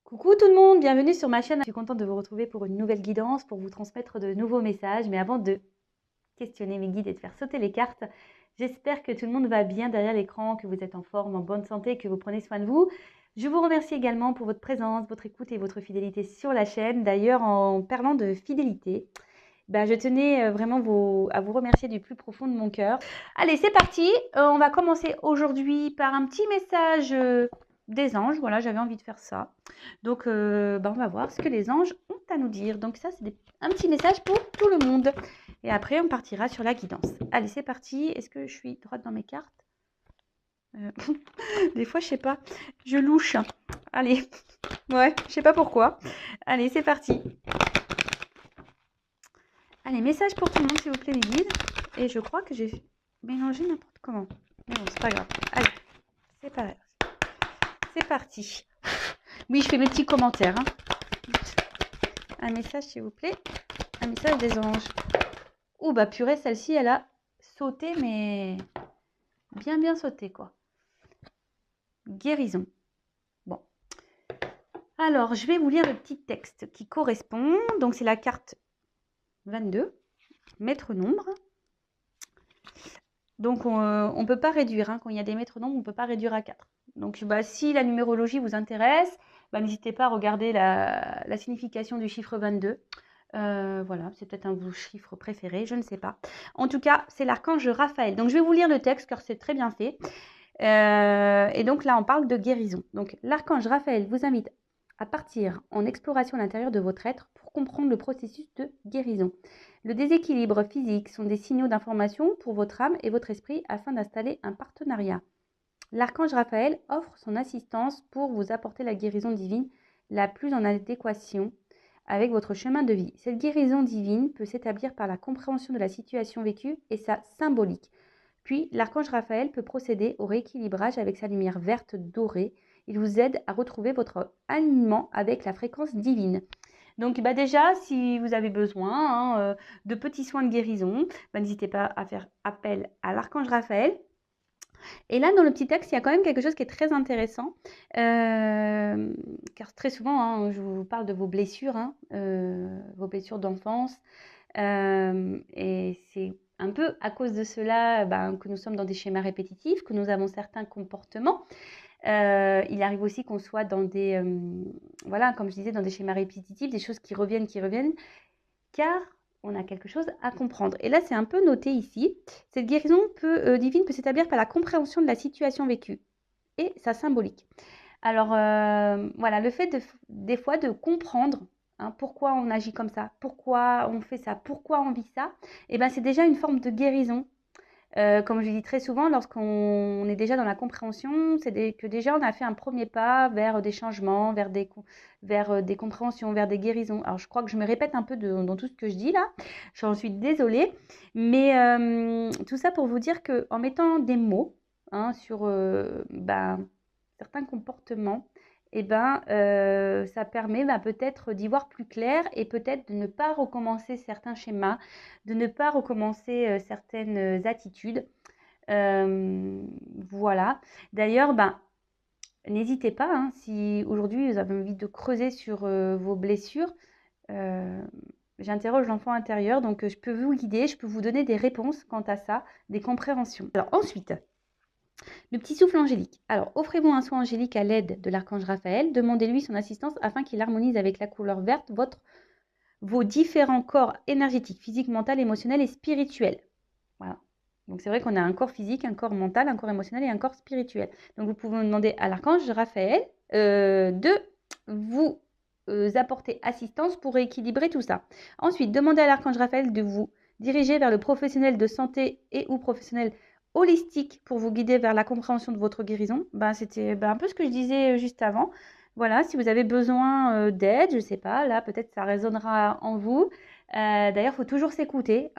Coucou tout le monde, bienvenue sur ma chaîne. Je suis contente de vous retrouver pour une nouvelle guidance, pour vous transmettre de nouveaux messages. Mais avant de questionner mes guides et de faire sauter les cartes, j'espère que tout le monde va bien derrière l'écran, que vous êtes en forme, en bonne santé, que vous prenez soin de vous. Je vous remercie également pour votre présence, votre écoute et votre fidélité sur la chaîne. D'ailleurs, en parlant de fidélité, je tenais vraiment à vous remercier du plus profond de mon cœur. Allez, c'est parti. On va commencer aujourd'hui par un petit message des anges. Voilà, j'avais envie de faire ça. Donc, on va voir ce que les anges ont à nous dire. Donc ça, c'est un petit message pour tout le monde. Et après, on partira sur la guidance. Allez, c'est parti. Est-ce que je suis droite dans mes cartes Des fois, je sais pas. Je louche. Allez. Ouais, je sais pas pourquoi. Allez, c'est parti. Allez, message pour tout le monde, s'il vous plaît, les guides. Et je crois que j'ai mélangé n'importe comment. Mais bon, c'est pas grave. Allez, c'est pas grave. C'est parti. Oui, je fais mes petits commentaires. Un message, s'il vous plaît. Un message des anges. Oh, bah purée, celle-ci, elle a sauté, mais bien sauté, quoi. Guérison. Bon. Alors, je vais vous lire le petit texte qui correspond. Donc, c'est la carte 22. Maître nombre. Donc, on ne peut pas réduire. Quand il y a des maîtres nombres, on ne peut pas réduire à 4. Donc, si la numérologie vous intéresse, n'hésitez pas à regarder la signification du chiffre 22. Voilà, c'est peut-être un de vos chiffres préférés, je ne sais pas. En tout cas, c'est l'archange Raphaël. Donc, je vais vous lire le texte car c'est très bien fait. Et donc là, on parle de guérison. Donc, l'archange Raphaël vous invite à partir en exploration à l'intérieur de votre être pour comprendre le processus de guérison. Le déséquilibre physique sont des signaux d'information pour votre âme et votre esprit afin d'installer un partenariat. L'archange Raphaël offre son assistance pour vous apporter la guérison divine la plus en adéquation avec votre chemin de vie. Cette guérison divine peut s'établir par la compréhension de la situation vécue et sa symbolique. Puis, l'archange Raphaël peut procéder au rééquilibrage avec sa lumière verte dorée. Il vous aide à retrouver votre alignement avec la fréquence divine. Donc déjà, si vous avez besoin de petits soins de guérison, n'hésitez pas à faire appel à l'archange Raphaël. Et là, dans le petit texte, il y a quand même quelque chose qui est très intéressant, car très souvent, je vous parle de vos blessures d'enfance, et c'est un peu à cause de cela que nous sommes dans des schémas répétitifs, que nous avons certains comportements. Il arrive aussi qu'on soit dans des, comme je disais, dans des schémas répétitifs, des choses qui reviennent, car on a quelque chose à comprendre. Et là, c'est un peu noté ici. Cette guérison divine peut s'établir par la compréhension de la situation vécue et sa symbolique. Alors, le fait des fois de comprendre pourquoi on agit comme ça, pourquoi on fait ça, pourquoi on vit ça, c'est déjà une forme de guérison. Comme je dis très souvent, lorsqu'on est déjà dans la compréhension, c'est que déjà on a fait un premier pas vers des changements, vers des compréhensions, vers des guérisons. Alors je crois que je me répète un peu dans tout ce que je dis là, j'en suis désolée, mais tout ça pour vous dire qu'en mettant des mots sur certains comportements, ça permet peut-être d'y voir plus clair et peut-être de ne pas recommencer certains schémas, de ne pas recommencer certaines attitudes. Voilà. D'ailleurs, n'hésitez pas, si aujourd'hui vous avez envie de creuser sur vos blessures, j'interroge l'enfant intérieur, donc je peux vous guider, je peux vous donner des réponses quant à ça, des compréhensions. Alors ensuite, le petit souffle angélique. Alors, offrez-vous un soin angélique à l'aide de l'archange Raphaël. Demandez-lui son assistance afin qu'il harmonise avec la couleur verte vos différents corps énergétiques, physique, mental, émotionnel et spirituel. Voilà. Donc, c'est vrai qu'on a un corps physique, un corps mental, un corps émotionnel et un corps spirituel. Donc, vous pouvez demander à l'archange Raphaël de vous apporter assistance pour rééquilibrer tout ça. Ensuite, demandez à l'archange Raphaël de vous diriger vers le professionnel de santé et ou professionnel holistique pour vous guider vers la compréhension de votre guérison. C'était un peu ce que je disais juste avant. Voilà, si vous avez besoin d'aide, je ne sais pas, là peut-être ça résonnera en vous. D'ailleurs, il faut toujours s'écouter,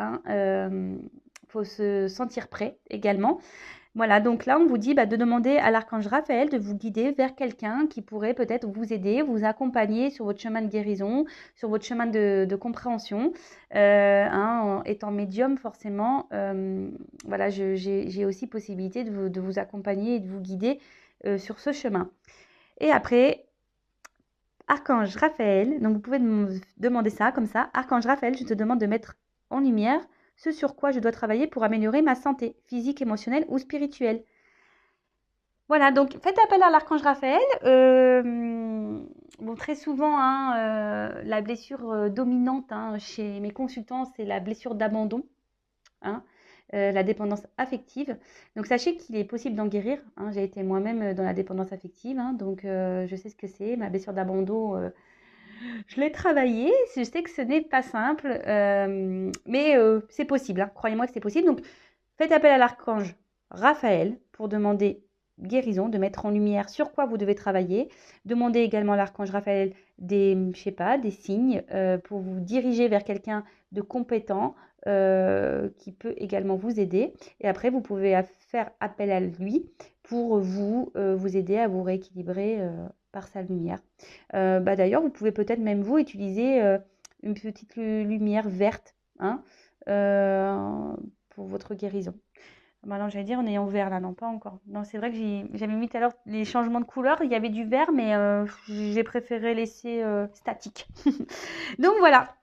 faut se sentir prêt également. Voilà, donc là, on vous dit de demander à l'archange Raphaël de vous guider vers quelqu'un qui pourrait peut-être vous aider, vous accompagner sur votre chemin de guérison, sur votre chemin de compréhension. En étant médium, forcément, j'ai aussi possibilité de vous accompagner et de vous guider sur ce chemin. Et après, Archange Raphaël, donc vous pouvez me demander ça comme ça. Archange Raphaël, je te demande de mettre en lumière ce sur quoi je dois travailler pour améliorer ma santé physique, émotionnelle ou spirituelle. Voilà, donc faites appel à l'archange Raphaël. Bon, très souvent, hein, la blessure dominante hein, chez mes consultants, c'est la blessure d'abandon, hein, la dépendance affective. Donc sachez qu'il est possible d'en guérir. Hein. J'ai été moi-même dans la dépendance affective, hein, donc je sais ce que c'est. Ma blessure d'abandon, je l'ai travaillée. Je sais que ce n'est pas simple, mais c'est possible. Hein. Croyez-moi que c'est possible. Donc faites appel à l'archange Raphaël pour demander guérison, de mettre en lumière sur quoi vous devez travailler. Demandez également à l'archange Raphaël des, je sais pas, des signes pour vous diriger vers quelqu'un de compétent qui peut également vous aider. Et après, vous pouvez faire appel à lui pour vous aider à vous rééquilibrer par sa lumière. D'ailleurs, vous pouvez peut-être même vous utiliser une petite lumière verte hein, pour votre guérison. Maintenant, j'allais dire, on est en vert là, non, pas encore. Non, c'est vrai que j'avais mis tout à l'heure les changements de couleur. Il y avait du vert, mais j'ai préféré laisser statique. Donc voilà,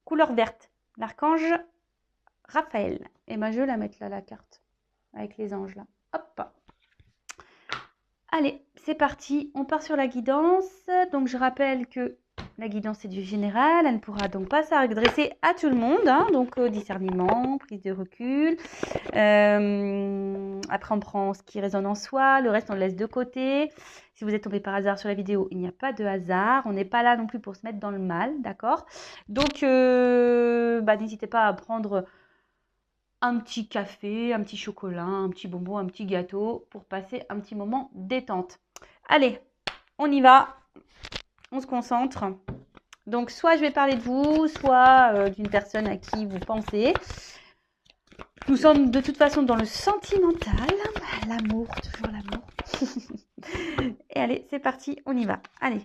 couleur verte, l'archange Raphaël. Et ben, je vais la mettre là, la carte, avec les anges là. Hop. Allez, c'est parti. On part sur la guidance. Donc, je rappelle que la guidance est du général, elle ne pourra donc pas s'adresser à tout le monde, hein, donc discernement, prise de recul. Après, on prend ce qui résonne en soi, le reste, on le laisse de côté. Si vous êtes tombé par hasard sur la vidéo, il n'y a pas de hasard. On n'est pas là non plus pour se mettre dans le mal, d'accord? Donc, n'hésitez pas à prendre un petit café, un petit chocolat, un petit bonbon, un petit gâteau pour passer un petit moment détente. Allez, on y va. On se concentre. Donc, soit je vais parler de vous, soit d'une personne à qui vous pensez. Nous sommes de toute façon dans le sentimental. L'amour, toujours l'amour. Et allez, c'est parti, on y va. Allez.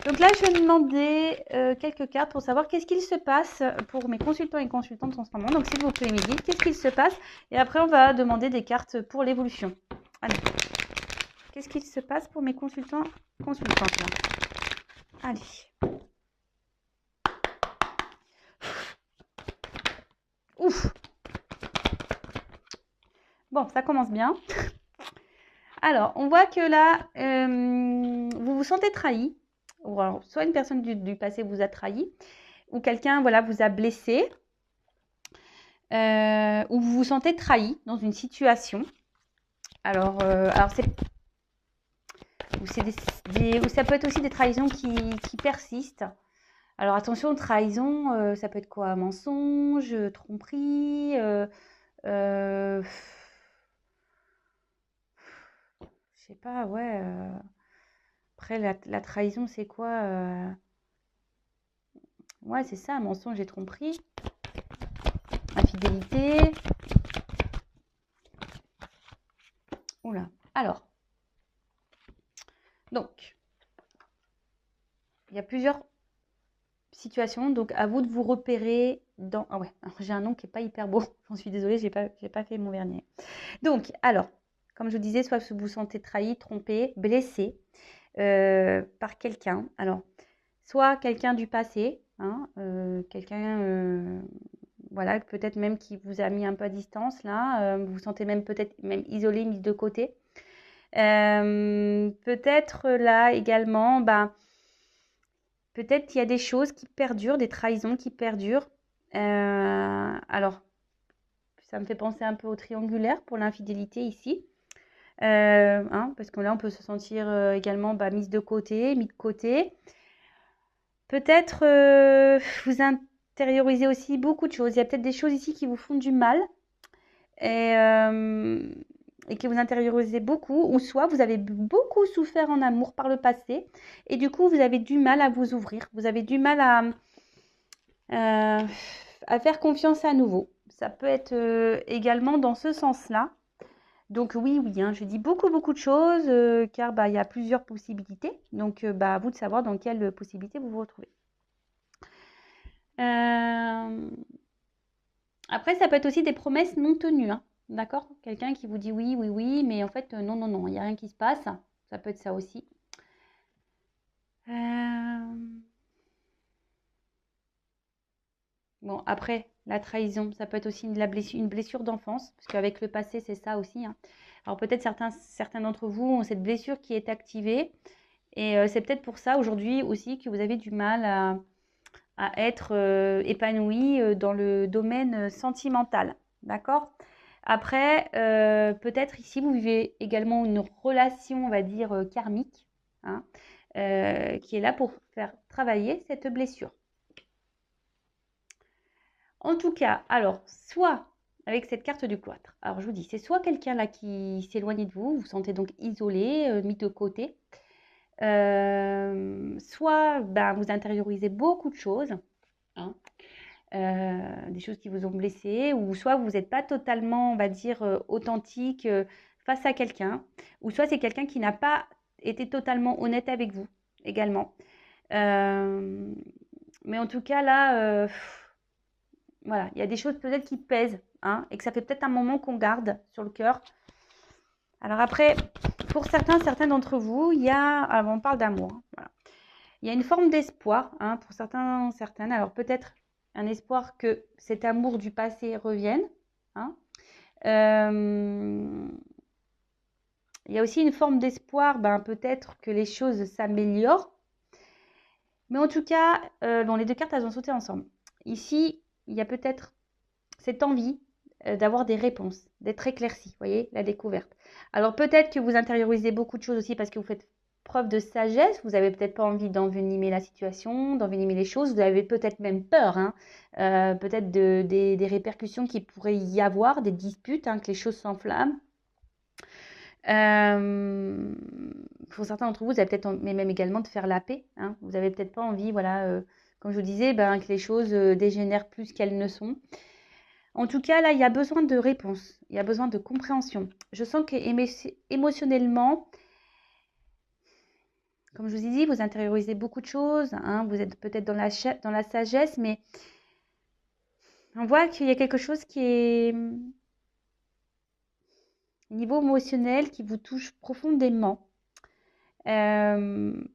Donc là, je vais demander quelques cartes pour savoir qu'est-ce qu'il se passe pour mes consultants et consultantes en ce moment. Donc, s'il vous plaît, me dites qu'est-ce qu'il se passe. Et après, on va demander des cartes pour l'évolution. Allez. Qu'est-ce qu'il se passe pour mes consultants et consultantes là? Allez. Ouf. Bon, ça commence bien. Alors, on voit que là, vous vous sentez trahi. Ou alors, soit une personne du passé vous a trahi, ou quelqu'un voilà, vous a blessé, ou vous vous sentez trahi dans une situation. Alors ou ça peut être aussi des trahisons qui persistent. Alors attention, trahison, ça peut être quoi? Mensonge, tromperie, je sais pas, ouais. Après, la trahison, c'est quoi? Ouais, c'est ça, mensonge et tromperie. Infidélité. Oula. Alors. Donc, il y a plusieurs situations. Donc, à vous de vous repérer dans... Ah ouais, j'ai un nom qui n'est pas hyper beau. J'en suis désolée, j'ai pas fait mon vernis. Donc, alors, comme je vous disais, soit vous vous sentez trahi, trompé, blessé par quelqu'un. Alors, soit quelqu'un du passé, hein, quelqu'un... voilà, peut-être même qui vous a mis un peu à distance, là. Vous vous sentez même peut-être même isolé, mis de côté. Peut-être là également, peut-être il y a des choses qui perdurent, des trahisons qui perdurent. Alors, ça me fait penser un peu au triangulaire pour l'infidélité ici. Parce que là, on peut se sentir également mise de côté, mis de côté. Peut-être vous intériorisez aussi beaucoup de choses. Il y a peut-être des choses ici qui vous font du mal et que vous intériorisez beaucoup, ou soit vous avez beaucoup souffert en amour par le passé et du coup, vous avez du mal à vous ouvrir. Vous avez du mal à faire confiance à nouveau. Ça peut être également dans ce sens-là. Donc oui, hein, je dis beaucoup de choses car il y a plusieurs possibilités. Donc à vous de savoir dans quelle possibilité vous vous retrouvez. Après, ça peut être aussi des promesses non tenues. Hein, d'accord? Quelqu'un qui vous dit oui, mais en fait, non, il n'y a rien qui se passe. Ça peut être ça aussi. Bon, après, la trahison, ça peut être aussi une blessure d'enfance, parce qu'avec le passé, c'est ça aussi, hein. Alors peut-être certains d'entre vous ont cette blessure qui est activée, et c'est peut-être pour ça aujourd'hui aussi que vous avez du mal à être épanoui dans le domaine sentimental. D'accord? Après, peut-être ici, vous vivez également une relation, on va dire, karmique, hein, qui est là pour faire travailler cette blessure. En tout cas, alors, soit avec cette carte du cloître, alors je vous dis, c'est soit quelqu'un là qui s'éloigne de vous, vous vous sentez donc isolé, mis de côté, soit ben, vous intériorisez beaucoup de choses, hein, des choses qui vous ont blessé, ou soit vous n'êtes pas totalement, on va dire, authentique face à quelqu'un, ou soit c'est quelqu'un qui n'a pas été totalement honnête avec vous également. Mais en tout cas, là, voilà, il y a des choses peut-être qui pèsent, hein, et que ça fait peut-être un moment qu'on garde sur le cœur. Alors après, pour certains d'entre vous, alors on parle d'amour, hein, voilà. Il y a une forme d'espoir, hein, pour certaines. Alors peut-être un espoir que cet amour du passé revienne, hein. Il y a aussi une forme d'espoir, ben, peut-être que les choses s'améliorent. Mais en tout cas, bon, les deux cartes, elles ont sauté ensemble. Ici, il y a peut-être cette envie d'avoir des réponses, d'être éclairci, vous voyez, la découverte. Alors peut-être que vous intériorisez beaucoup de choses aussi parce que vous faites preuve de sagesse, vous n'avez peut-être pas envie d'envenimer la situation, d'envenimer les choses, vous avez peut-être même peur, hein, peut-être des répercussions qui pourraient y avoir, des disputes, hein, que les choses s'enflamment. Pour certains d'entre vous, vous avez peut-être, mais même également de faire la paix, hein. Vous n'avez peut-être pas envie, voilà, comme je vous disais, ben, que les choses dégénèrent plus qu'elles ne sont. En tout cas, là, il y a besoin de réponse, il y a besoin de compréhension. Je sens que émotionnellement, comme je vous ai dit, vous intériorisez beaucoup de choses, hein, vous êtes peut-être dans la sagesse, mais on voit qu'il y a quelque chose qui est au niveau émotionnel qui vous touche profondément. Il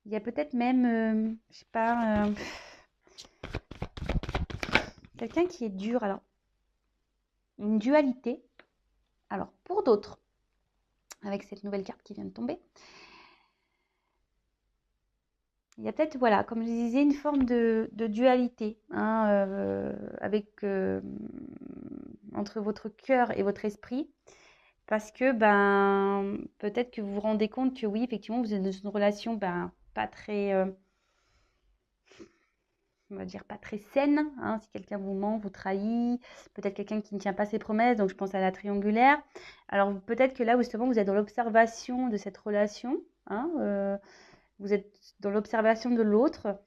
y a peut-être même, je sais pas, quelqu'un qui est dur. Alors, une dualité. Alors, pour d'autres, avec cette nouvelle carte qui vient de tomber, il y a peut-être, voilà, comme je disais, une forme de dualité, hein, entre votre cœur et votre esprit. Parce que, ben, peut-être que vous vous rendez compte que oui, effectivement, vous êtes dans une relation, ben, pas très, on va dire, pas très saine, hein, si quelqu'un vous ment, vous trahit, peut-être quelqu'un qui ne tient pas ses promesses, donc je pense à la triangulaire. Alors, peut-être que là, justement, vous êtes dans l'observation de cette relation, hein, vous êtes dans l'observation de l'autre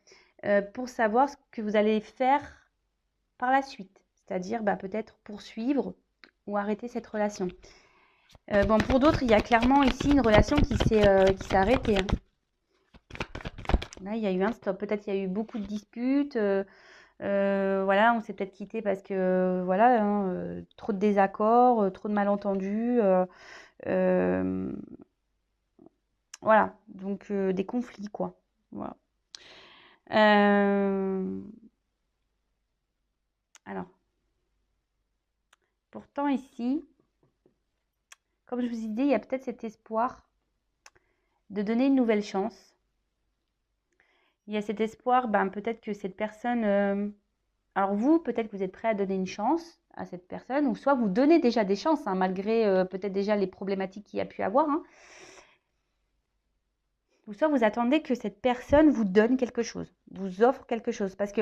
pour savoir ce que vous allez faire par la suite, c'est-à-dire bah, peut-être poursuivre ou arrêter cette relation. Bon, pour d'autres, il y a clairement ici une relation qui s'est arrêtée, hein. Là, il y a eu un stop. Peut-être il y a eu beaucoup de disputes. Voilà, on s'est peut-être quitté parce que voilà, hein, trop de désaccords, trop de malentendus. Voilà, donc des conflits, quoi. Voilà. Alors, pourtant ici, comme je vous ai dit, il y a peut-être cet espoir de donner une nouvelle chance. Il y a cet espoir, ben, peut-être que cette personne... alors vous, peut-être que vous êtes prêt à donner une chance à cette personne, ou soit vous donnez déjà des chances, hein, malgré peut-être déjà les problématiques qu'il y a pu avoir, hein. Ou soit vous attendez que cette personne vous donne quelque chose, vous offre quelque chose. Parce que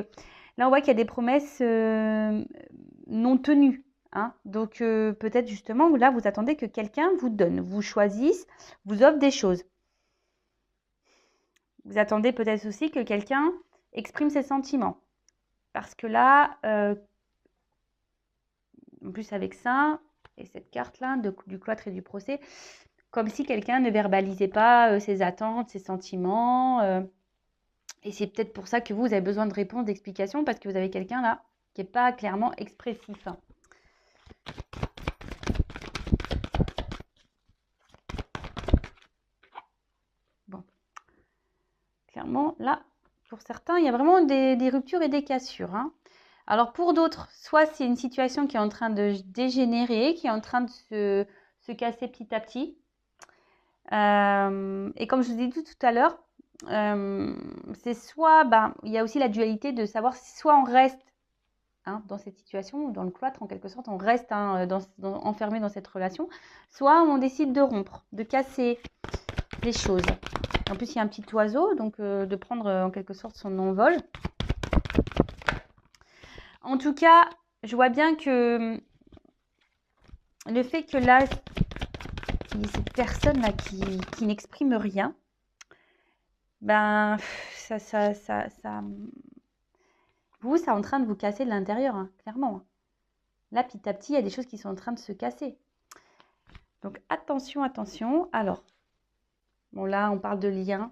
là, on voit qu'il y a des promesses non tenues, hein. Donc peut-être justement, là, vous attendez que quelqu'un vous donne, vous choisisse, vous offre des choses. Vous attendez peut-être aussi que quelqu'un exprime ses sentiments. Parce que là, en plus avec ça, et cette carte-là, du cloître et du procès, comme si quelqu'un ne verbalisait pas ses attentes, ses sentiments. Et c'est peut-être pour ça que vous avez besoin de réponses, d'explications, parce que vous avez quelqu'un là qui n'est pas clairement expressif. Bon. Clairement, là, pour certains, il y a vraiment des ruptures et des cassures, hein. Alors pour d'autres, soit c'est une situation qui est en train de dégénérer, qui est en train de se casser petit à petit. Et comme je vous ai dit tout à l'heure, c'est soit, il y a aussi la dualité de savoir si soit on reste dans cette situation, dans le cloître en quelque sorte, on reste enfermé dans cette relation, soit on décide de rompre, de casser les choses. En plus, il y a un petit oiseau, donc de prendre en quelque sorte son envol. En tout cas, je vois bien que le fait que là, il y ait cette personne-là qui n'exprime rien, ça vous, c'est en train de vous casser de l'intérieur, hein, clairement. Là, petit à petit, il y a des choses qui sont en train de se casser. Donc, attention, attention. Alors, bon, là, on parle de lien,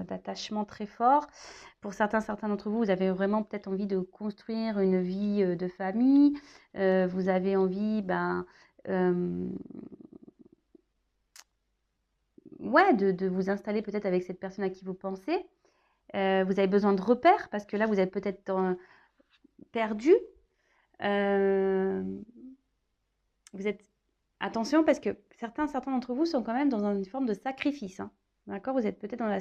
d'attachement très fort. Pour certains d'entre vous, vous avez vraiment peut-être envie de construire une vie de famille. Vous avez envie, de vous installer peut-être avec cette personne à qui vous pensez. Vous avez besoin de repères parce que là, vous êtes peut-être perdu. Vous êtes... Attention parce que certains d'entre vous sont quand même dans une forme de sacrifice. Hein. D'accord ? Vous êtes peut-être alors,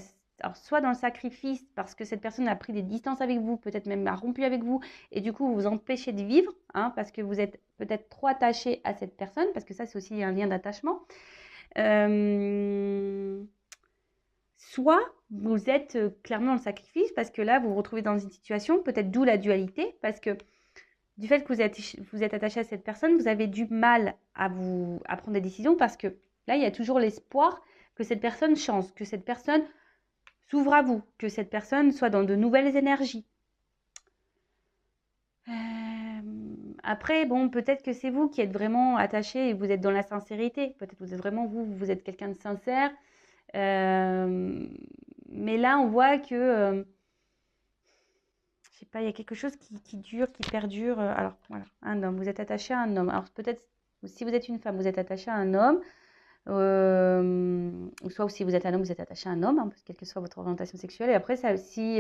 soit dans le sacrifice parce que cette personne a pris des distances avec vous, peut-être même a rompu avec vous, et du coup, vous vous empêchez de vivre, parce que vous êtes peut-être trop attaché à cette personne, parce que ça, c'est aussi un lien d'attachement. Soit vous êtes clairement dans le sacrifice parce que là, vous vous retrouvez dans une situation, peut-être d'où la dualité, parce que du fait que vous êtes attaché à cette personne, vous avez du mal à prendre des décisions parce que là, il y a toujours l'espoir que cette personne change, que cette personne s'ouvre à vous, que cette personne soit dans de nouvelles énergies. Après, bon, peut-être que c'est vous qui êtes vraiment attaché et vous êtes dans la sincérité. Peut-être que vous êtes vraiment vous êtes quelqu'un de sincère. Mais là, on voit que, je sais pas, il y a quelque chose qui dure, qui perdure. Alors, voilà, un homme, vous êtes attaché à un homme. Alors, peut-être, si vous êtes une femme, vous êtes attaché à un homme. Ou soit si vous êtes un homme, vous êtes attaché à un homme, quelle que soit votre orientation sexuelle. Et après, ça, si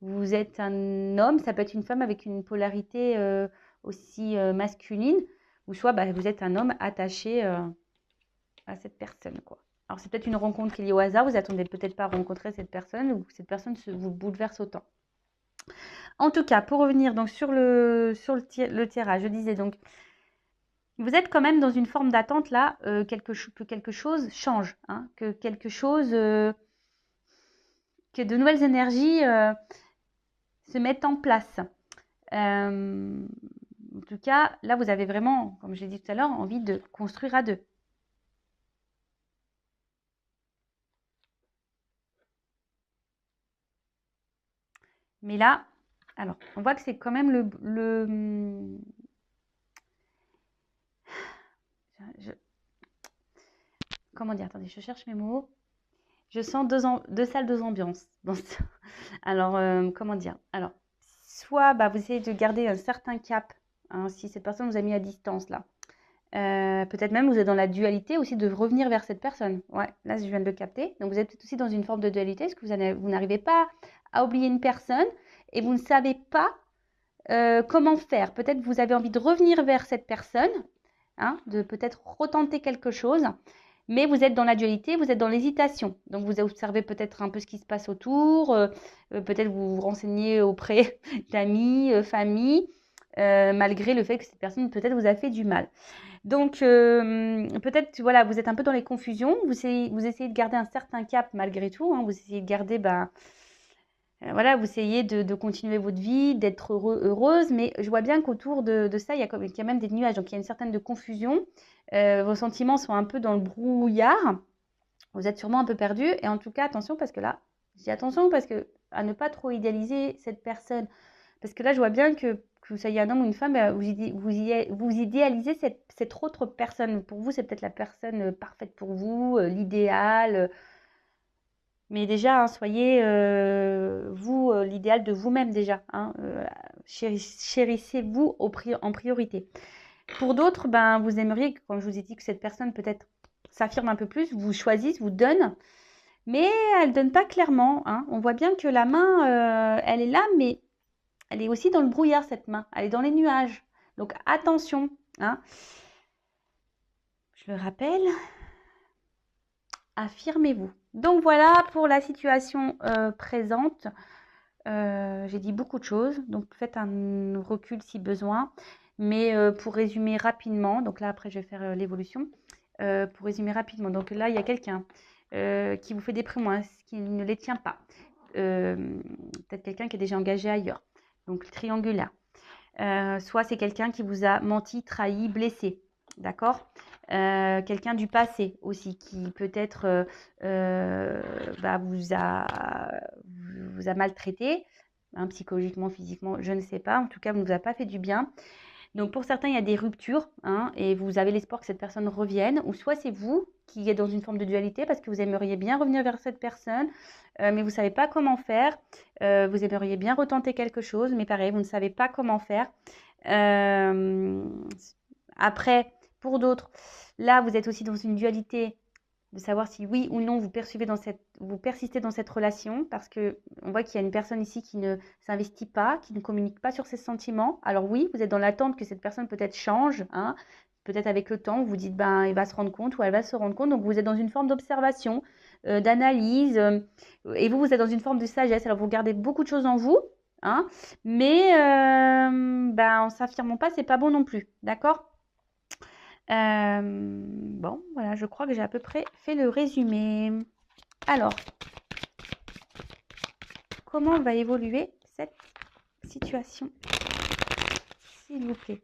vous êtes un homme, ça peut être une femme avec une polarité aussi masculine. Ou soit vous êtes un homme attaché à cette personne, quoi. Alors, c'est peut-être une rencontre qui est liée au hasard. Vous attendez peut-être pas à rencontrer cette personne ou que cette personne vous bouleverse autant. En tout cas, pour revenir donc sur le tirage, je disais donc, vous êtes quand même dans une forme d'attente là, que quelque chose change, que quelque chose, que de nouvelles énergies se mettent en place. En tout cas, là, vous avez vraiment, comme j'ai dit tout à l'heure, envie de construire à deux. Mais là, alors, on voit que c'est quand même comment dire? Attendez, je cherche mes mots. Je sens deux salles, deux ambiances. Alors, comment dire? Alors, soit vous essayez de garder un certain cap, si cette personne vous a mis à distance là. Peut-être même vous êtes dans la dualité aussi de revenir vers cette personne. Ouais, là je viens de le capter. Donc vous êtes peut-être aussi dans une forme de dualité, parce que vous n'arrivez pas à oublier une personne et vous ne savez pas comment faire. Peut-être vous avez envie de revenir vers cette personne, de peut-être retenter quelque chose, mais vous êtes dans la dualité, vous êtes dans l'hésitation. Donc vous observez peut-être un peu ce qui se passe autour, peut-être vous vous renseignez auprès d'amis, famille, malgré le fait que cette personne peut-être vous a fait du mal. Donc, peut-être, voilà, vous êtes un peu dans les confusions. Vous essayez de garder un certain cap malgré tout. Vous essayez de garder, voilà, vous essayez de continuer votre vie, d'être heureuse. Mais je vois bien qu'autour de ça, il y a même des nuages. Donc, il y a une certaine de confusion. Vos sentiments sont un peu dans le brouillard. Vous êtes sûrement un peu perdu. Et en tout cas, attention, parce que là, je dis attention parce que à ne pas trop idéaliser cette personne. Parce que là, je vois bien que vous soyez un homme ou une femme, vous idéalisez cette autre personne. Pour vous, c'est peut-être la personne parfaite pour vous, l'idéal. Mais déjà, soyez vous l'idéal de vous-même déjà. Chérissez-vous en priorité. Pour d'autres, vous aimeriez, comme je vous ai dit, que cette personne peut-être s'affirme un peu plus, vous choisisse, vous donne. mais elle ne donne pas clairement, hein. On voit bien que la main, elle est là, mais elle est aussi dans le brouillard, cette main. Elle est dans les nuages. Donc attention, hein. Je le rappelle, affirmez-vous. Donc voilà pour la situation présente. J'ai dit beaucoup de choses, donc faites un recul si besoin. Mais pour résumer rapidement, donc là après je vais faire l'évolution. Pour résumer rapidement, donc là il y a quelqu'un qui vous fait des promesses, qui ne les tient pas. Peut-être quelqu'un qui est déjà engagé ailleurs, donc triangulaire. Soit c'est quelqu'un qui vous a menti, trahi, blessé, d'accord. Quelqu'un du passé aussi qui peut-être vous a maltraité, hein, psychologiquement, physiquement, je ne sais pas. En tout cas, ne vous a pas fait du bien. Donc pour certains, il y a des ruptures, hein, et vous avez l'espoir que cette personne revienne, ou soit c'est vous qui êtes dans une forme de dualité parce que vous aimeriez bien revenir vers cette personne, mais vous ne savez pas comment faire. Vous aimeriez bien retenter quelque chose, mais pareil, vous ne savez pas comment faire. Après, pour d'autres, là, vous êtes aussi dans une dualité de savoir si oui ou non vous persistez dans cette relation, parce que on voit qu'il y a une personne ici qui ne s'investit pas, qui ne communique pas sur ses sentiments. Alors oui, vous êtes dans l'attente que cette personne peut-être change, hein, peut-être avec le temps, vous vous dites ben il va se rendre compte ou elle va se rendre compte. Donc vous êtes dans une forme d'observation, d'analyse, et vous êtes dans une forme de sagesse. Alors vous gardez beaucoup de choses en vous, hein, mais en s'affirmant pas, c'est pas bon non plus, d'accord. Bon, voilà, je crois que j'ai à peu près fait le résumé. Alors, comment va évoluer cette situation, s'il vous plaît?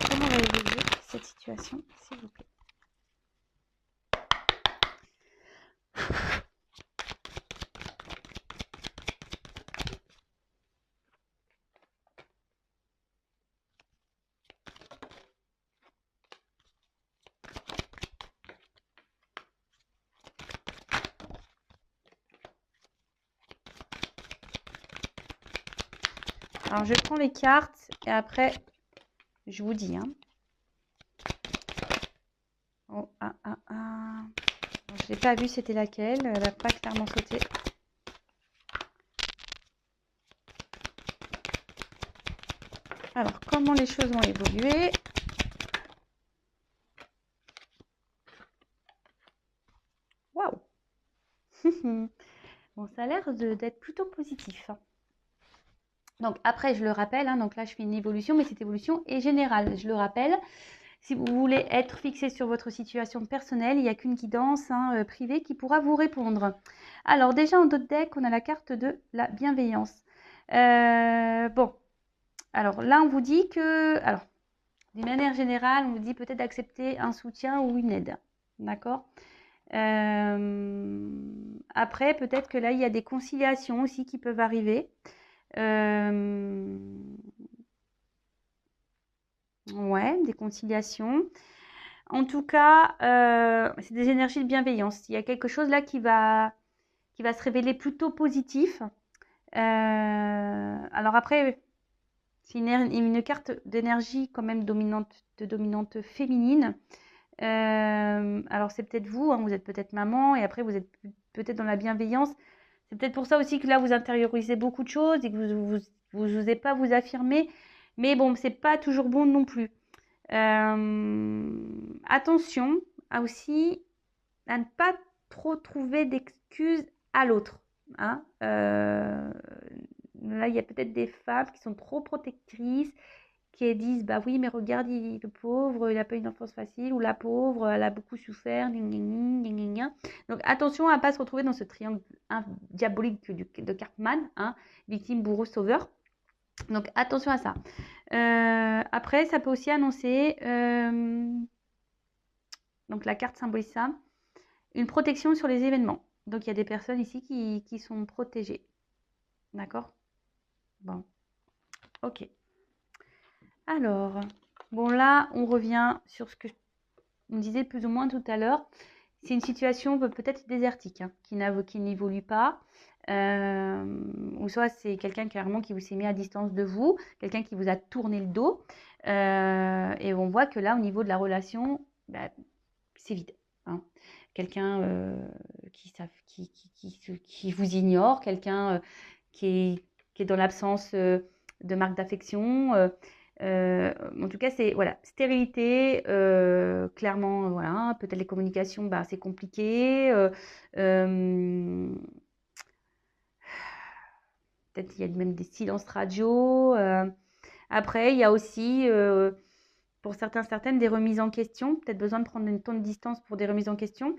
Comment va évoluer cette situation, s'il vous plaît? Alors, je prends les cartes et après, je vous dis, hein. Oh, je l'ai pas vue, c'était laquelle? Elle n'a pas clairement sauté. Alors, comment les choses vont évoluer? Waouh! Bon, ça a l'air d'être plutôt positif. Donc après, je le rappelle, hein, donc là je fais une évolution, mais cette évolution est générale. Je le rappelle, si vous voulez être fixé sur votre situation personnelle, il n'y a qu'une guidance, hein, privée qui pourra vous répondre. Alors déjà en d'autres deck, on a la carte de la bienveillance. Bon, alors là on vous dit que, alors d'une manière générale, on vous dit peut-être d'accepter un soutien ou une aide, d'accord. Après, peut-être que là il y a des conciliations aussi qui peuvent arriver. Ouais, des conciliations. En tout cas, c'est des énergies de bienveillance. Il y a quelque chose là qui va se révéler plutôt positif. Alors après, c'est une carte d'énergie quand même dominante féminine. Alors c'est peut-être vous, hein, vous êtes peut-être maman et après vous êtes peut-être dans la bienveillance. C'est peut-être pour ça aussi que là vous intériorisez beaucoup de choses et que vous n'osez pas vous affirmer. Mais bon, c'est pas toujours bon non plus. Attention aussi à ne pas trop trouver d'excuses à l'autre, hein. Là, il y a peut-être des femmes qui sont trop protectrices, qui disent bah oui, mais regarde, le pauvre, il n'a pas une enfance facile, ou la pauvre, elle a beaucoup souffert, donc attention à ne pas se retrouver dans ce triangle diabolique de Cartman, hein, victime, bourreau, sauveur. Donc attention à ça. Après, ça peut aussi annoncer, donc la carte symbolise ça, une protection sur les événements. Donc il y a des personnes ici qui sont protégées. D'accord? Bon. Ok. Alors, bon là, on revient sur ce que on disait plus ou moins tout à l'heure. C'est une situation peut-être désertique, hein, qui n'évolue pas. Ou soit c'est quelqu'un carrément qui vous s'est mis à distance de vous, quelqu'un qui vous a tourné le dos. Et on voit que là, au niveau de la relation, c'est vide. hein. Quelqu'un qui vous ignore, quelqu'un qui est dans l'absence de marque d'affection. En tout cas, c'est voilà, stérilité, clairement, voilà, peut-être les communications, bah, c'est compliqué. Peut-être il y a même des silences radio. Après, il y a aussi, pour certains, certaines, des remises en question. Peut-être besoin de prendre une temps de distance pour des remises en question.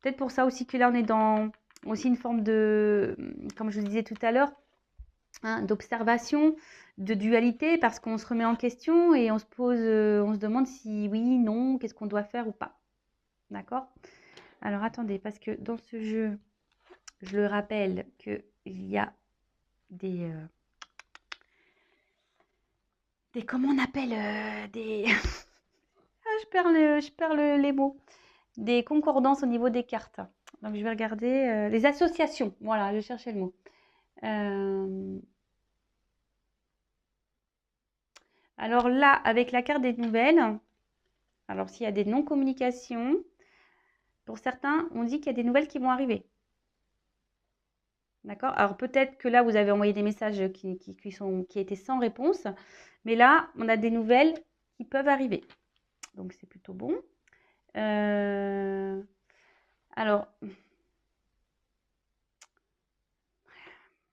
Peut-être pour ça aussi que là, on est dans aussi une forme de, comme je vous disais tout à l'heure, hein, d'observation, de dualité, parce qu'on se remet en question et on se pose, on se demande si oui, non, qu'est-ce qu'on doit faire ou pas. D'accord? Alors attendez, parce que dans ce jeu, je le rappelle qu'il y a des comment on appelle, des... Ah, les mots. Des concordances au niveau des cartes. Donc je vais regarder les associations. Voilà, je cherchais le mot. Alors là, avec la carte des nouvelles, alors s'il y a des non-communications, pour certains, on dit qu'il y a des nouvelles qui vont arriver. D'accord? Alors peut-être que là, vous avez envoyé des messages qui étaient sans réponse, mais là, on a des nouvelles qui peuvent arriver. Donc c'est plutôt bon. Alors,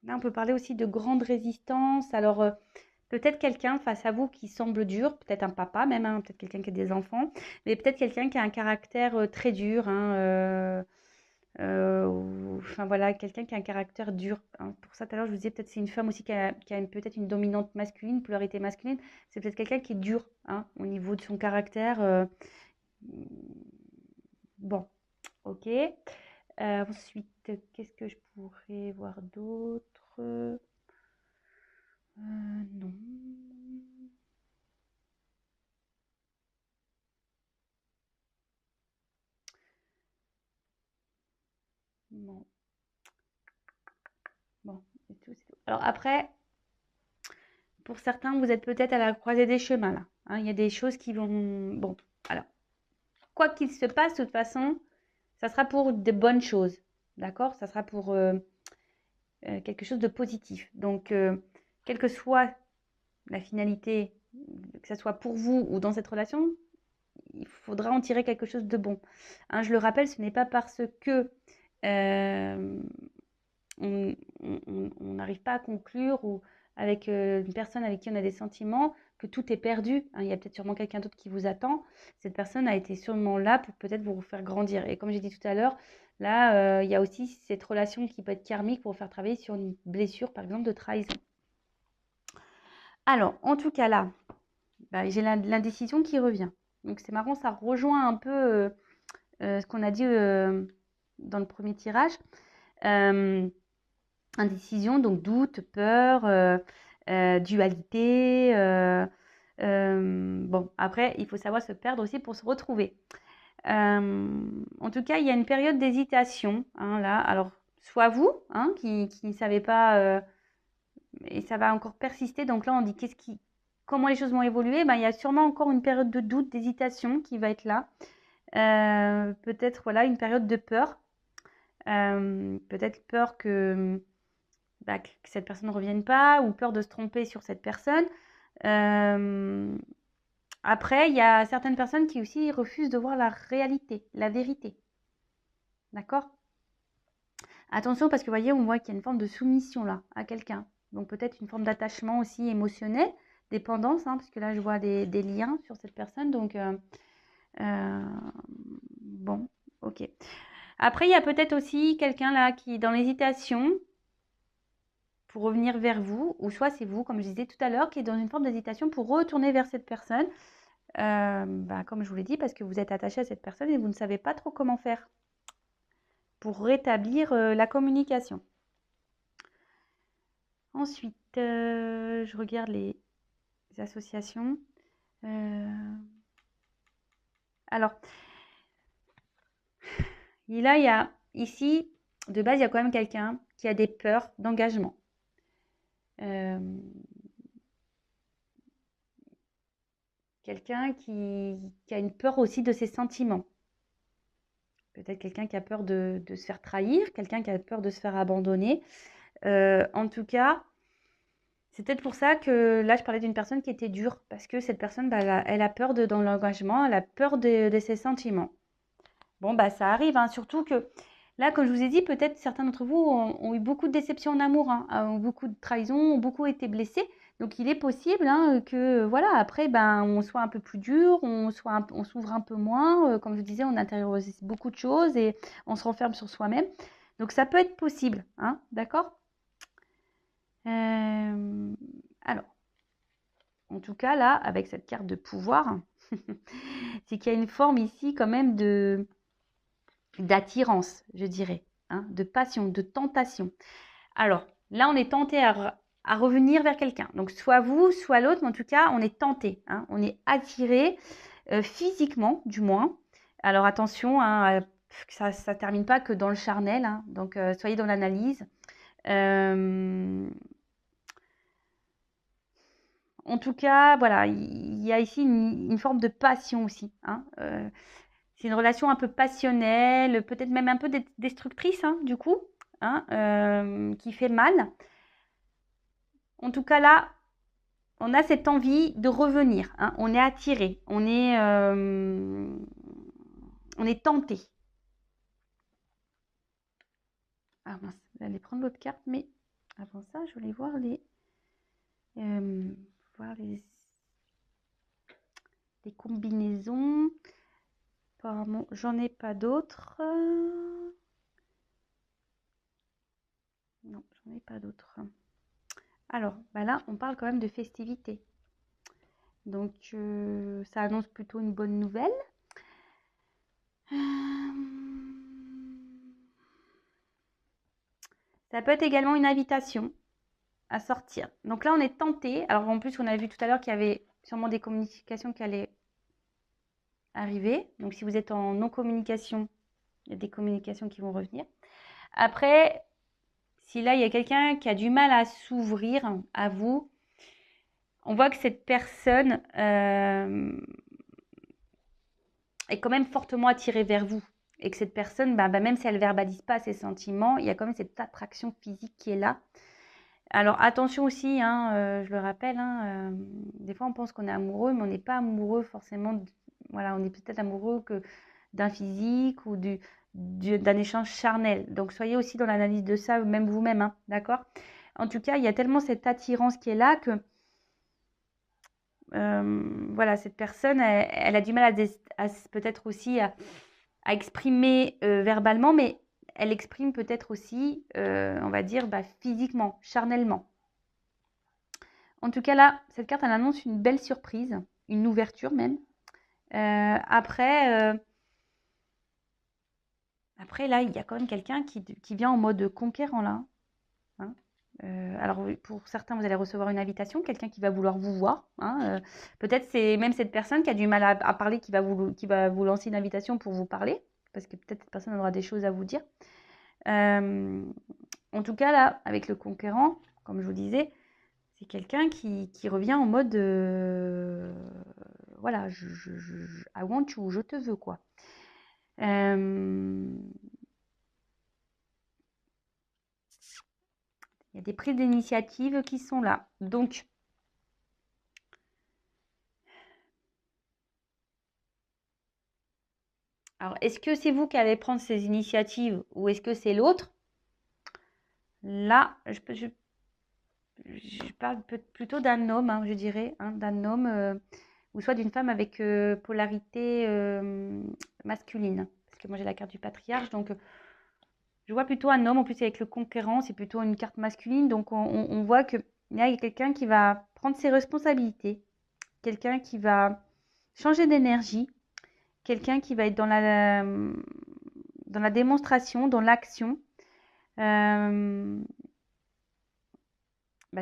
là, on peut parler aussi de grande résistance. Alors, peut-être quelqu'un face à vous qui semble dur, peut-être un papa même, hein, peut-être quelqu'un qui a des enfants, mais peut-être quelqu'un qui a un caractère très dur, hein, enfin voilà, quelqu'un qui a un caractère dur, hein. Pour ça, tout à l'heure, je vous disais, peut-être c'est une femme aussi qui a peut-être une dominante masculine, polarité masculine. C'est peut-être quelqu'un qui est dur, hein, au niveau de son caractère. Bon, ok. Ensuite, qu'est-ce que je pourrais voir d'autre? Non. Non. Bon, c'est tout, c'est tout. Alors après, pour certains, vous êtes peut-être à la croisée des chemins là, hein. Il y a des choses qui vont... Bon, alors, quoi qu'il se passe, de toute façon, ça sera pour de bonnes choses. D'accord? Ça sera pour quelque chose de positif. Donc, quelle que soit la finalité, que ce soit pour vous ou dans cette relation, il faudra en tirer quelque chose de bon. Hein, je le rappelle, ce n'est pas parce que euh, on n'arrive pas à conclure ou avec une personne avec qui on a des sentiments que tout est perdu, hein. Il y a peut-être sûrement quelqu'un d'autre qui vous attend. Cette personne a été sûrement là pour peut-être vous faire grandir. Et comme j'ai dit tout à l'heure, là, il y a aussi cette relation qui peut être karmique pour vous faire travailler sur une blessure, par exemple, de trahison. Alors, en tout cas, là, bah, j'ai l'indécision qui revient. Donc, c'est marrant, ça rejoint un peu ce qu'on a dit dans le premier tirage. Indécision, donc doute, peur, dualité. Bon, après, il faut savoir se perdre aussi pour se retrouver. En tout cas, il y a une période d'hésitation, hein, là. Alors, soit vous, hein, qui ne savez pas, et ça va encore persister. Donc là, on dit comment les choses vont évoluer. Ben, il y a sûrement encore une période de doute, d'hésitation qui va être là. Peut-être voilà une période de peur. Peut-être peur que cette personne ne revienne pas ou peur de se tromper sur cette personne. Après, il y a certaines personnes qui aussi refusent de voir la réalité, la vérité. D'accord? Attention parce que vous voyez, on voit qu'il y a une forme de soumission là à quelqu'un. Donc peut-être une forme d'attachement aussi émotionnel, dépendance, hein, parce que là je vois des liens sur cette personne. Donc bon, ok. Après, il y a peut-être aussi quelqu'un là qui est dans l'hésitation pour revenir vers vous, ou soit c'est vous, comme je disais tout à l'heure, qui est dans une forme d'hésitation pour retourner vers cette personne, comme je vous l'ai dit, parce que vous êtes attaché à cette personne et vous ne savez pas trop comment faire pour rétablir la communication. Ensuite, je regarde les associations. Alors, là, il y a ici, de base, il y a quand même quelqu'un qui a des peurs d'engagement. Quelqu'un qui a une peur aussi de ses sentiments. peut-être quelqu'un qui a peur de se faire trahir, quelqu'un qui a peur de se faire abandonner. En tout cas, c'est peut-être pour ça que là, je parlais d'une personne qui était dure, parce que cette personne, bah, elle a peur dans l'engagement, elle a peur de ses sentiments. Bon, bah, ça arrive, hein, surtout que là, comme je vous ai dit, peut-être certains d'entre vous ont eu beaucoup de déceptions en amour, hein, ont beaucoup de trahisons, ont beaucoup été blessés. Donc, il est possible hein, que, voilà, après, ben, on soit un peu plus dur, on s'ouvre un peu moins. Comme je vous disais, on intériorise beaucoup de choses et on se renferme sur soi-même. Donc, ça peut être possible, hein, d'accord? Alors, en tout cas, là, avec cette carte de pouvoir, c'est qu'il y a une forme ici quand même d'attirance, je dirais, hein, de passion, de tentation. Alors, là, on est tenté à revenir vers quelqu'un. Donc, soit vous, soit l'autre, mais en tout cas, on est tenté, hein, on est attiré physiquement, du moins. Alors, attention, hein, que ça ne termine pas que dans le charnel, hein, donc soyez dans l'analyse. En tout cas, voilà, il y a ici une forme de passion aussi, hein, c'est une relation un peu passionnelle, peut-être même un peu destructrice, hein, du coup, hein, qui fait mal. En tout cas, là, on a cette envie de revenir, hein, on est attiré, on est tenté. Ah mince, j'allais prendre l'autre carte, mais avant ça, je voulais voir les combinaisons. Apparemment, j'en ai pas d'autres. Non, j'en ai pas d'autres. Alors, bah là, on parle quand même de festivités. Donc, ça annonce plutôt une bonne nouvelle. Ça peut être également une invitation à sortir. Donc là, on est tenté. Alors, en plus, on a vu tout à l'heure qu'il y avait sûrement des communications qui allaient arriver. Donc, si vous êtes en non-communication, il y a des communications qui vont revenir. Après, si là, il y a quelqu'un qui a du mal à s'ouvrir à vous, on voit que cette personne est quand même fortement attirée vers vous. Et que cette personne, même si elle ne verbalise pas ses sentiments, il y a quand même cette attraction physique qui est là. Alors attention aussi, hein, je le rappelle, hein, des fois on pense qu'on est amoureux, mais on n'est pas amoureux forcément. Voilà, on est peut-être amoureux que d'un physique ou d'un échange charnel. Donc soyez aussi dans l'analyse de ça, même vous-même, hein, d'accord? En tout cas, il y a tellement cette attirance qui est là que voilà, cette personne, elle a du mal peut-être aussi à exprimer verbalement, mais elle exprime peut-être aussi, on va dire, physiquement, charnellement. En tout cas, là, cette carte, elle annonce une belle surprise, une ouverture même. Après, là, il y a quand même quelqu'un qui vient en mode conquérant, là. Hein. Alors, pour certains, vous allez recevoir une invitation, quelqu'un qui va vouloir vous voir. Hein. Peut-être c'est même cette personne qui a du mal à parler qui va vous lancer une invitation pour vous parler, parce que peut-être cette personne aura des choses à vous dire. En tout cas, là, avec le conquérant, comme je vous disais, c'est quelqu'un qui revient en mode voilà, I want you, je te veux, quoi. Il y a des prises d'initiative qui sont là. Donc, alors, est-ce que c'est vous qui allez prendre ces initiatives ou est-ce que c'est l'autre? Là, je parle plutôt d'un homme, hein, je dirais, hein, d'un homme ou soit d'une femme avec polarité masculine. Parce que moi, j'ai la carte du patriarche, donc je vois plutôt un homme. En plus, avec le conquérant, c'est plutôt une carte masculine. Donc, on voit que là, il y a quelqu'un qui va prendre ses responsabilités, quelqu'un qui va changer d'énergie, quelqu'un qui va être dans la démonstration, dans l'action.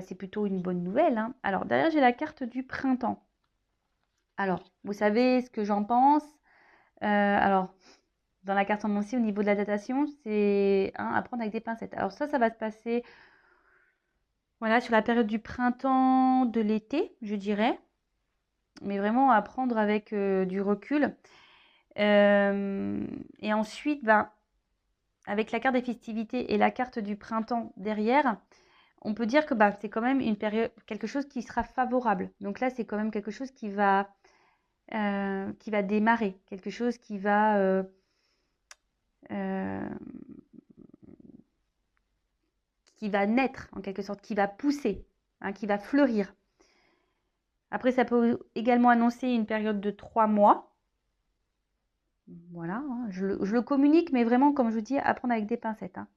C'est plutôt une bonne nouvelle. Hein. Alors, derrière, j'ai la carte du printemps. Alors, vous savez ce que j'en pense. Alors, dans la carte en aussi, au niveau de la datation, c'est à prendre avec des pincettes. Alors ça va se passer voilà, sur la période du printemps, de l'été, je dirais. Mais vraiment à prendre avec du recul. Et ensuite, ben, avec la carte des festivités et la carte du printemps derrière, on peut dire que bah, c'est quand même une période, quelque chose qui sera favorable. Donc là, c'est quand même quelque chose qui va démarrer, quelque chose qui va naître en quelque sorte, qui va pousser, hein, qui va fleurir. Après, ça peut également annoncer une période de 3 mois. Voilà, hein, je le communique, mais vraiment, comme je vous dis, à prendre avec des pincettes. Hein.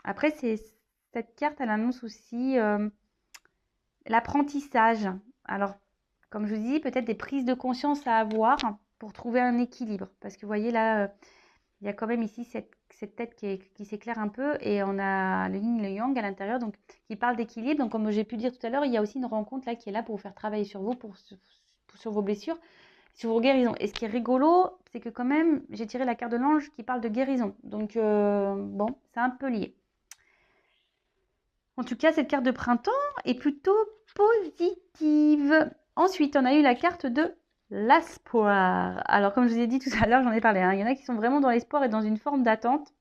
Après, cette carte, elle annonce aussi l'apprentissage. Alors, comme je vous dis, peut-être des prises de conscience à avoir pour trouver un équilibre. Parce que vous voyez là, il y a quand même ici cette tête qui s'éclaire un peu et on a le yin et le yang à l'intérieur, donc qui parle d'équilibre. Donc, comme j'ai pu dire tout à l'heure, il y a aussi une rencontre là qui est là pour vous faire travailler sur vous, sur vos blessures, sur vos guérisons. Et ce qui est rigolo, c'est que quand même, j'ai tiré la carte de l'ange qui parle de guérison. Donc, bon, c'est un peu lié. En tout cas, cette carte de printemps est plutôt positive. Ensuite, on a eu la carte de l'espoir. Alors, comme je vous ai dit tout à l'heure, j'en ai parlé. Hein, il y en a qui sont vraiment dans l'espoir et dans une forme d'attente.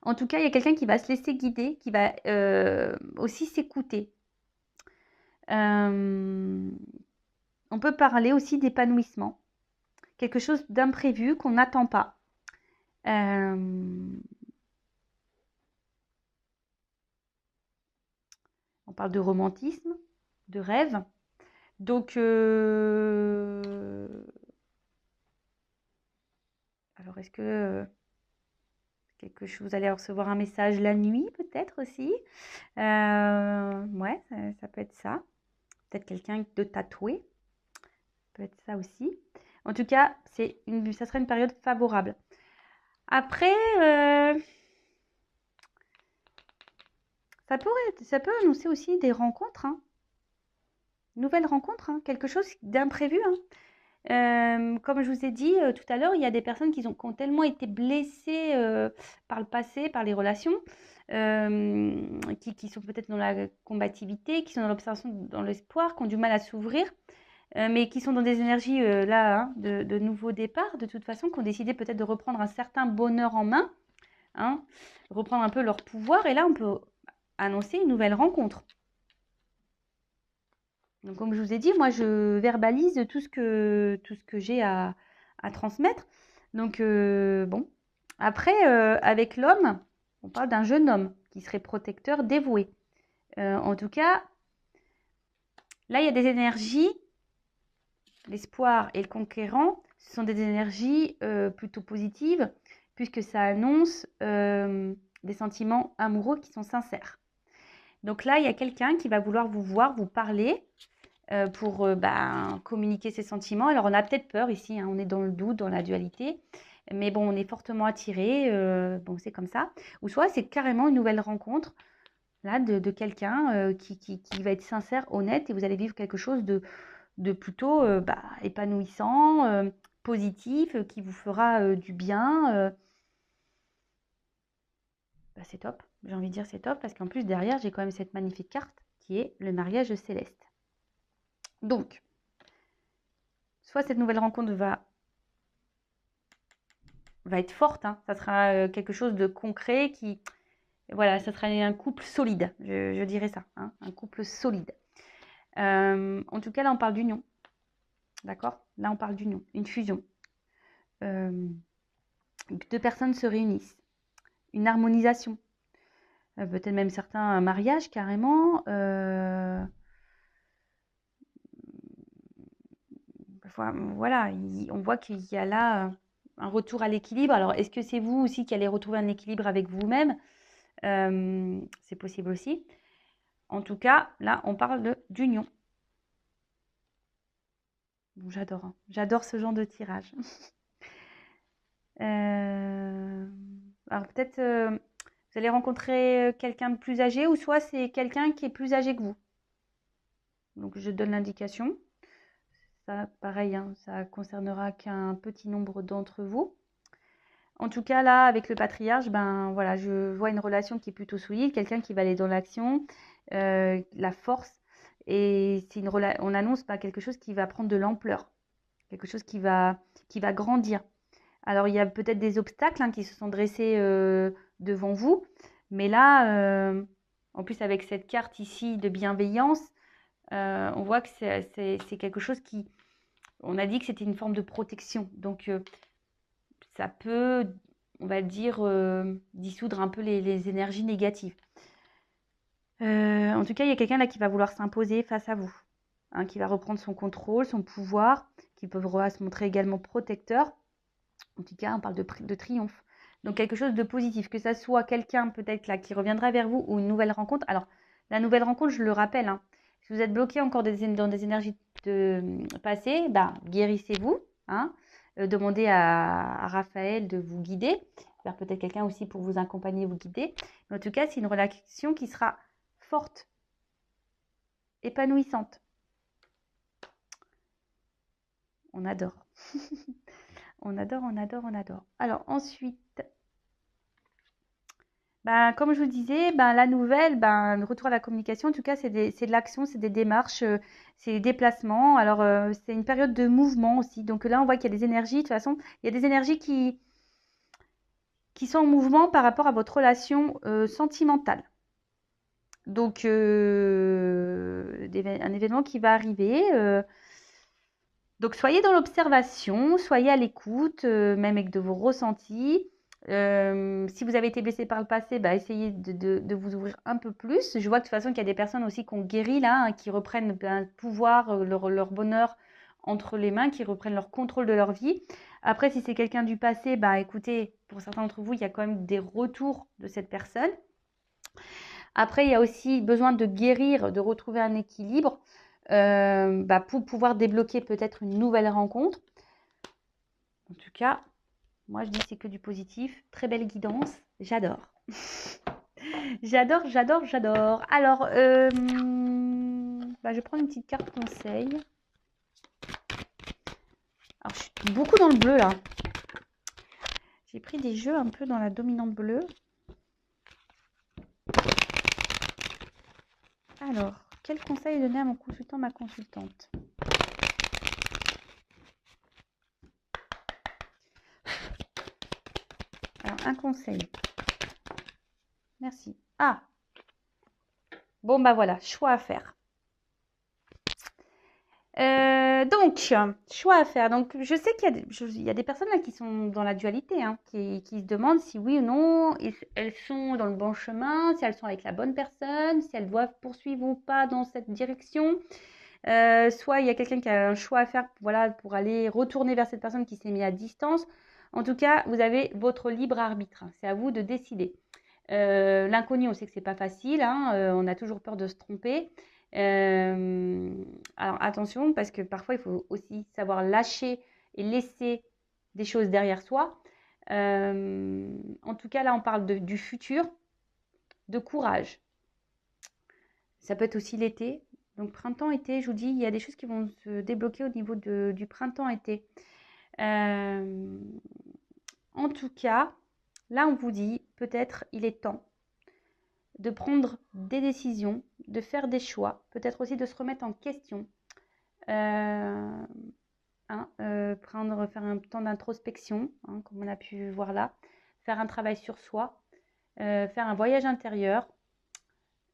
En tout cas, il y a quelqu'un qui va se laisser guider, qui va aussi s'écouter. On peut parler aussi d'épanouissement. Quelque chose d'imprévu qu'on n'attend pas. On parle de romantisme, de rêve. Donc, alors est-ce que quelque chose, vous allez recevoir un message la nuit peut-être aussi. Ouais, ça peut être ça. Peut-être quelqu'un de tatoué. Ça peut être ça aussi. En tout cas, ça serait une période favorable. Après, ça peut annoncer aussi des rencontres. Hein. Nouvelles rencontres, hein. Quelque chose d'imprévu. Hein. Comme je vous ai dit tout à l'heure, il y a des personnes qui ont tellement été blessées par le passé, par les relations, qui sont peut-être dans la combativité, qui sont dans l'observation, dans l'espoir, qui ont du mal à s'ouvrir, mais qui sont dans des énergies là, hein, de nouveau départ, de toute façon, qui ont décidé peut-être de reprendre un certain bonheur en main, hein, reprendre un peu leur pouvoir, et là, on peut annoncer une nouvelle rencontre. Donc, comme je vous ai dit, moi, je verbalise tout ce que j'ai à transmettre. Donc, bon. Après, avec l'homme, on parle d'un jeune homme qui serait protecteur, dévoué. En tout cas, là, il y a des énergies, l'espoir et le conquérant, ce sont des énergies plutôt positives, puisque ça annonce des sentiments amoureux qui sont sincères. Donc là, il y a quelqu'un qui va vouloir vous voir, vous parler, pour communiquer ses sentiments. Alors, on a peut-être peur ici, hein, on est dans le doute, dans la dualité, mais bon, on est fortement attiré, bon, c'est comme ça. Ou soit c'est carrément une nouvelle rencontre là, de quelqu'un qui va être sincère, honnête, et vous allez vivre quelque chose de plutôt épanouissant, positif, qui vous fera du bien. C'est top, j'ai envie de dire c'est top, parce qu'en plus derrière, j'ai quand même cette magnifique carte qui est le mariage céleste. Donc, soit cette nouvelle rencontre va être forte, hein. Ça sera quelque chose de concret voilà, ça sera un couple solide, je dirais ça, hein, un couple solide. En tout cas, là, on parle d'union, d'accord? Là, on parle d'union, une fusion. Deux personnes se réunissent, une harmonisation, peut-être même certains un mariage carrément. Voilà, on voit qu'il y a là un retour à l'équilibre. Alors, est-ce que c'est vous aussi qui allez retrouver un équilibre avec vous-même? C'est possible aussi. En tout cas, là, on parle d'union. Bon, j'adore. Hein. J'adore ce genre de tirage. Alors, peut-être, vous allez rencontrer quelqu'un de plus âgé ou soit c'est quelqu'un qui est plus âgé que vous. Donc, je donne l'indication. Ça, pareil, hein, ça concernera qu'un petit nombre d'entre vous. En tout cas, là, avec le patriarche, ben voilà, je vois une relation qui est plutôt solide, quelqu'un qui va aller dans l'action, la force Et on annonce quelque chose qui va prendre de l'ampleur, quelque chose qui va grandir. Alors, il y a peut-être des obstacles qui se sont dressés devant vous, mais là, en plus avec cette carte ici de bienveillance, on voit que c'est quelque chose qui... On a dit que c'était une forme de protection, donc ça peut, on va dire, dissoudre un peu les énergies négatives. En tout cas, il y a quelqu'un là qui va vouloir s'imposer face à vous, qui va reprendre son contrôle, son pouvoir, qui peut se montrer également protecteur. En tout cas, on parle de triomphe. Donc, quelque chose de positif, que ça soit quelqu'un peut-être là qui reviendra vers vous ou une nouvelle rencontre. Alors, la nouvelle rencontre, je le rappelle, si vous êtes bloqué encore dans des énergies passées, guérissez-vous. Demandez à Raphaël de vous guider, vers peut-être quelqu'un aussi pour vous accompagner, vous guider. Mais en tout cas, c'est une relation qui sera forte, épanouissante. On adore. On adore, on adore, on adore. Alors ensuite, comme je vous disais, la nouvelle, le retour à la communication, en tout cas, c'est de l'action, c'est des démarches, c'est des déplacements. Alors, c'est une période de mouvement aussi. Donc là, on voit qu'il y a des énergies. De toute façon, il y a des énergies qui sont en mouvement par rapport à votre relation sentimentale. Donc, un événement qui va arriver. Donc, soyez dans l'observation, soyez à l'écoute, même avec de vos ressentis. Si vous avez été blessé par le passé, essayez de vous ouvrir un peu plus. Je vois de toute façon qu'il y a des personnes aussi qui ont guéri là, qui reprennent le pouvoir, leur bonheur entre les mains, qui reprennent leur contrôle de leur vie. Après, si c'est quelqu'un du passé, écoutez, pour certains d'entre vous, il y a quand même des retours de cette personne. Après, il y a aussi besoin de guérir, de retrouver un équilibre pour pouvoir débloquer peut-être une nouvelle rencontre. En tout cas, moi, je dis c'est que du positif. Très belle guidance. J'adore. J'adore, j'adore, j'adore. Alors, je vais prendre une petite carte conseil. Alors, je suis beaucoup dans le bleu, là. J'ai pris des jeux un peu dans la dominante bleue. Alors, quel conseil donner à mon consultant, ma consultante ? Alors, un conseil. Merci. Ah, bon, voilà, choix à faire. Donc, choix à faire. Donc, je sais qu'il y a des personnes là qui sont dans la dualité, qui se demandent si oui ou non elles sont dans le bon chemin, si elles sont avec la bonne personne, si elles doivent poursuivre ou pas dans cette direction. Soit il y a quelqu'un qui a un choix à faire pour aller retourner vers cette personne qui s'est mise à distance. En tout cas, vous avez votre libre arbitre. C'est à vous de décider. L'inconnu, on sait que c'est pas facile. On a toujours peur de se tromper. Alors attention, parce que parfois il faut aussi savoir lâcher et laisser des choses derrière soi. En tout cas, là, on parle du futur, de courage. Ça peut être aussi l'été. Donc printemps-été, je vous dis, il y a des choses qui vont se débloquer au niveau du printemps-été. En tout cas, là, on vous dit, peut-être il est temps de prendre des décisions, de faire des choix, peut-être aussi de se remettre en question. Faire un temps d'introspection, comme on a pu voir là, faire un travail sur soi, faire un voyage intérieur.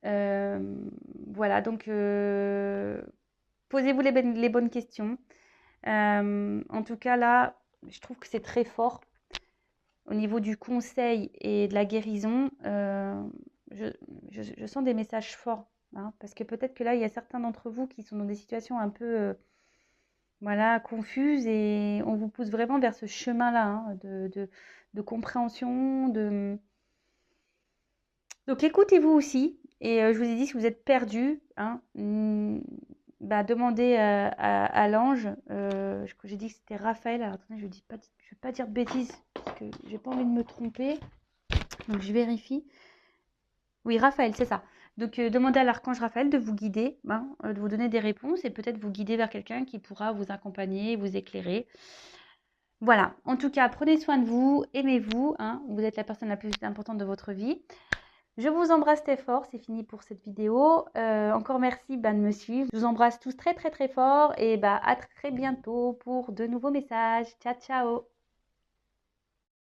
Voilà, donc posez-vous les bonnes questions. En tout cas, là, je trouve que c'est très fort. Au niveau du conseil et de la guérison, je sens des messages forts. Parce que peut-être que là, il y a certains d'entre vous qui sont dans des situations un peu confuses et on vous pousse vraiment vers ce chemin-là de compréhension. Donc, écoutez-vous aussi. Et je vous ai dit, si vous êtes perdu, demandez à l'ange. J'ai dit que c'était Raphaël. Alors, attendez, je ne vais pas dire de bêtises parce que je n'ai pas envie de me tromper. Donc, je vérifie. Oui, Raphaël, c'est ça. Donc, demandez à l'archange Raphaël de vous guider, de vous donner des réponses et peut-être vous guider vers quelqu'un qui pourra vous accompagner, vous éclairer. Voilà. En tout cas, prenez soin de vous, aimez-vous. Vous êtes la personne la plus importante de votre vie. Je vous embrasse très fort, c'est fini pour cette vidéo. Encore merci de me suivre. Je vous embrasse tous très très très fort et à très bientôt pour de nouveaux messages. Ciao ciao.